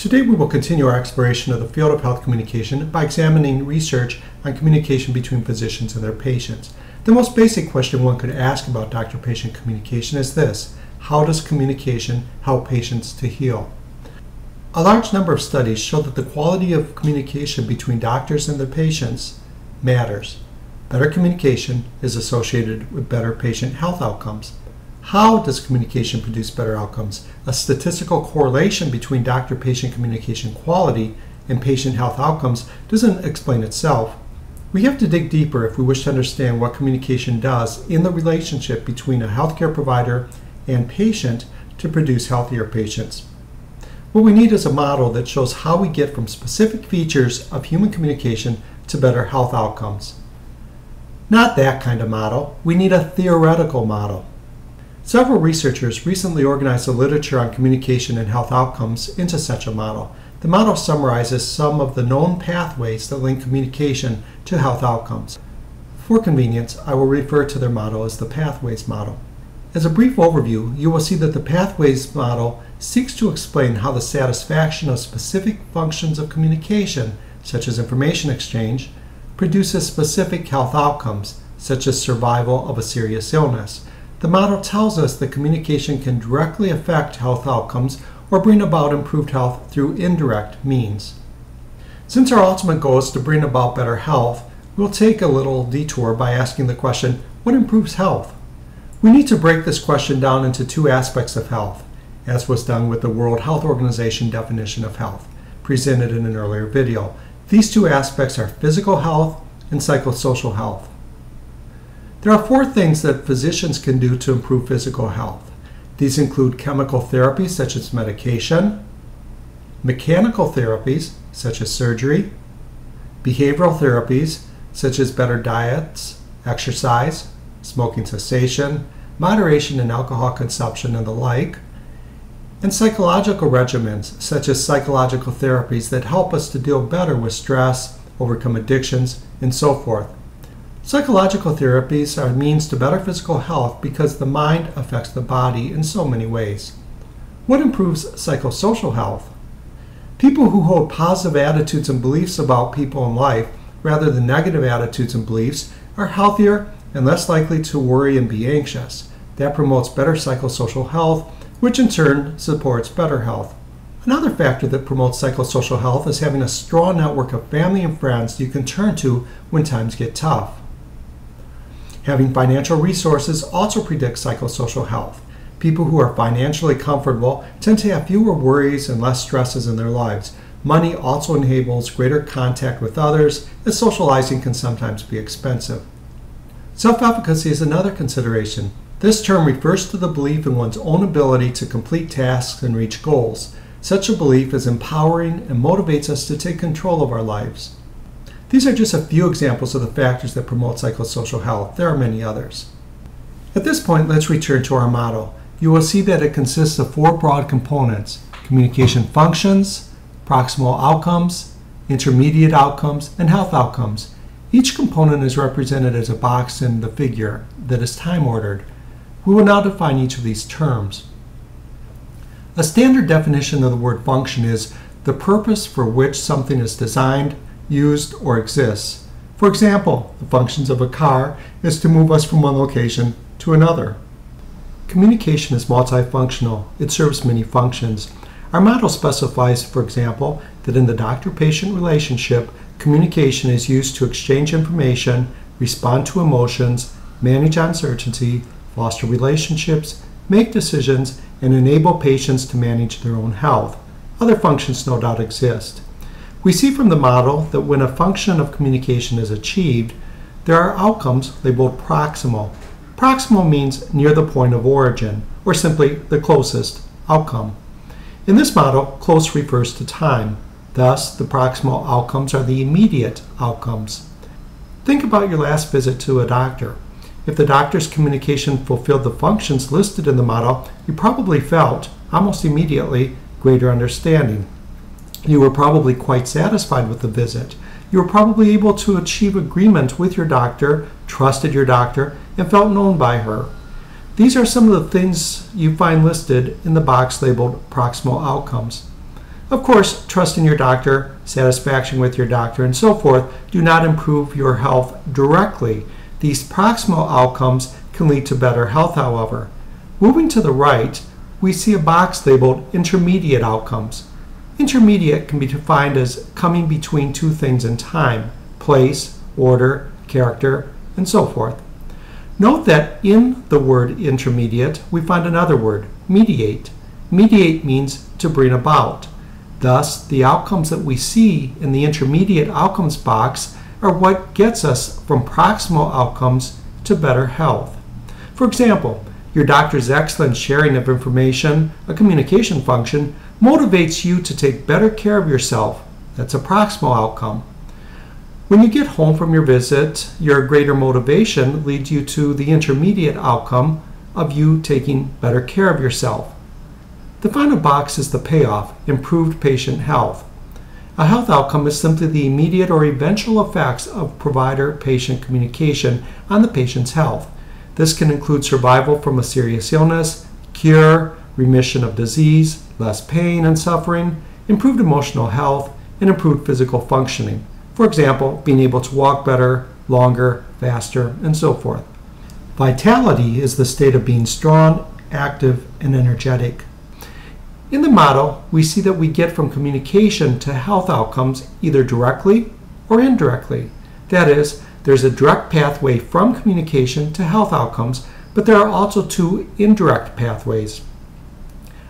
Today we will continue our exploration of the field of health communication by examining research on communication between physicians and their patients. The most basic question one could ask about doctor-patient communication is this: how does communication help patients to heal? A large number of studies show that the quality of communication between doctors and their patients matters. Better communication is associated with better patient health outcomes. How does communication produce better outcomes? A statistical correlation between doctor-patient communication quality and patient health outcomes doesn't explain itself. We have to dig deeper if we wish to understand what communication does in the relationship between a healthcare provider and patient to produce healthier patients. What we need is a model that shows how we get from specific features of human communication to better health outcomes. Not that kind of model. We need a theoretical model. Several researchers recently organized the literature on communication and health outcomes into such a model. The model summarizes some of the known pathways that link communication to health outcomes. For convenience, I will refer to their model as the Pathways model. As a brief overview, you will see that the Pathways model seeks to explain how the satisfaction of specific functions of communication, such as information exchange, produces specific health outcomes, such as survival of a serious illness. The model tells us that communication can directly affect health outcomes or bring about improved health through indirect means. Since our ultimate goal is to bring about better health, we'll take a little detour by asking the question, what improves health? We need to break this question down into two aspects of health, as was done with the World Health Organization definition of health, presented in an earlier video. These two aspects are physical health and psychosocial health. There are four things that physicians can do to improve physical health. These include chemical therapies such as medication, mechanical therapies such as surgery, behavioral therapies such as better diets, exercise, smoking cessation, moderation in alcohol consumption and the like, and psychological regimens such as psychological therapies that help us to deal better with stress, overcome addictions, and so forth. Psychological therapies are a means to better physical health because the mind affects the body in so many ways. What improves psychosocial health? People who hold positive attitudes and beliefs about people in life rather than negative attitudes and beliefs are healthier and less likely to worry and be anxious. That promotes better psychosocial health, which in turn supports better health. Another factor that promotes psychosocial health is having a strong network of family and friends you can turn to when times get tough. Having financial resources also predicts psychosocial health. People who are financially comfortable tend to have fewer worries and less stresses in their lives. Money also enables greater contact with others, as socializing can sometimes be expensive. Self-efficacy is another consideration. This term refers to the belief in one's own ability to complete tasks and reach goals. Such a belief is empowering and motivates us to take control of our lives. These are just a few examples of the factors that promote psychosocial health. There are many others. At this point, let's return to our model. You will see that it consists of four broad components: communication functions, proximal outcomes, intermediate outcomes, and health outcomes. Each component is represented as a box in the figure that is time-ordered. We will now define each of these terms. A standard definition of the word function is the purpose for which something is designed, used, or exists. For example, the functions of a car is to move us from one location to another. Communication is multifunctional. It serves many functions. Our model specifies, for example, that in the doctor-patient relationship, communication is used to exchange information, respond to emotions, manage uncertainty, foster relationships, make decisions, and enable patients to manage their own health. Other functions no doubt exist. We see from the model that when a function of communication is achieved, there are outcomes labeled proximal. Proximal means near the point of origin, or simply the closest outcome. In this model, close refers to time. Thus, the proximal outcomes are the immediate outcomes. Think about your last visit to a doctor. If the doctor's communication fulfilled the functions listed in the model, you probably felt, almost immediately, greater understanding. You were probably quite satisfied with the visit. You were probably able to achieve agreement with your doctor, trusted your doctor, and felt known by her. These are some of the things you find listed in the box labeled proximal outcomes. Of course, trust in your doctor, satisfaction with your doctor, and so forth do not improve your health directly. These proximal outcomes can lead to better health, however. Moving to the right, we see a box labeled intermediate outcomes. Intermediate can be defined as coming between two things in time, place, order, character, and so forth. Note that in the word intermediate, we find another word, mediate. Mediate means to bring about. Thus, the outcomes that we see in the intermediate outcomes box are what gets us from proximal outcomes to better health. For example, your doctor's excellent sharing of information, a communication function, motivates you to take better care of yourself. That's a proximal outcome. When you get home from your visit, your greater motivation leads you to the intermediate outcome of you taking better care of yourself. The final box is the payoff, improved patient health. A health outcome is simply the immediate or eventual effects of provider-patient communication on the patient's health. This can include survival from a serious illness, cure, remission of disease, less pain and suffering, improved emotional health, and improved physical functioning. For example, being able to walk better, longer, faster, and so forth. Vitality is the state of being strong, active, and energetic. In the model, we see that we get from communication to health outcomes either directly or indirectly. That is, there's a direct pathway from communication to health outcomes, but there are also two indirect pathways.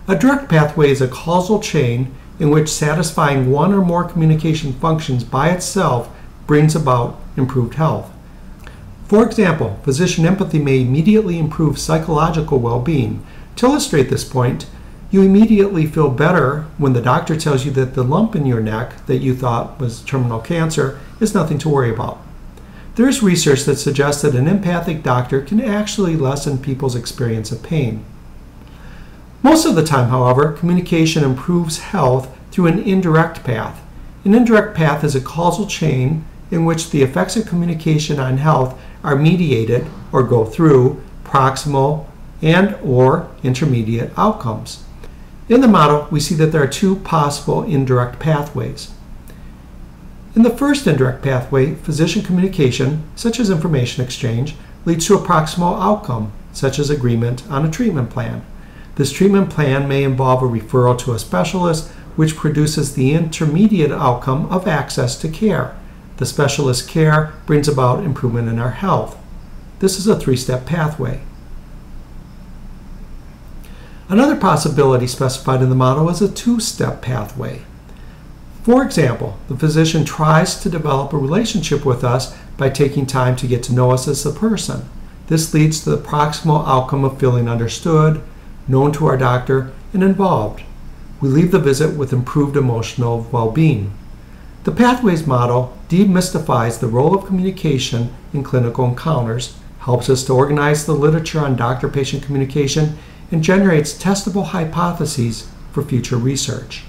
A direct pathway is a causal chain in which satisfying one or more communication functions by itself brings about improved health. For example, physician empathy may immediately improve psychological well-being. To illustrate this point, you immediately feel better when the doctor tells you that the lump in your neck that you thought was terminal cancer is nothing to worry about. There is research that suggests that an empathic doctor can actually lessen people's experience of pain. Most of the time, however, communication improves health through an indirect path. An indirect path is a causal chain in which the effects of communication on health are mediated or go through proximal and or intermediate outcomes. In the model, we see that there are two possible indirect pathways. In the first indirect pathway, physician communication, such as information exchange, leads to a proximal outcome, such as agreement on a treatment plan. This treatment plan may involve a referral to a specialist, which produces the intermediate outcome of access to care. The specialist care brings about improvement in our health. This is a three-step pathway. Another possibility specified in the model is a two-step pathway. For example, the physician tries to develop a relationship with us by taking time to get to know us as a person. This leads to the proximal outcome of feeling understood, known to our doctor, and involved. We leave the visit with improved emotional well-being. The Pathways model demystifies the role of communication in clinical encounters, helps us to organize the literature on doctor-patient communication, and generates testable hypotheses for future research.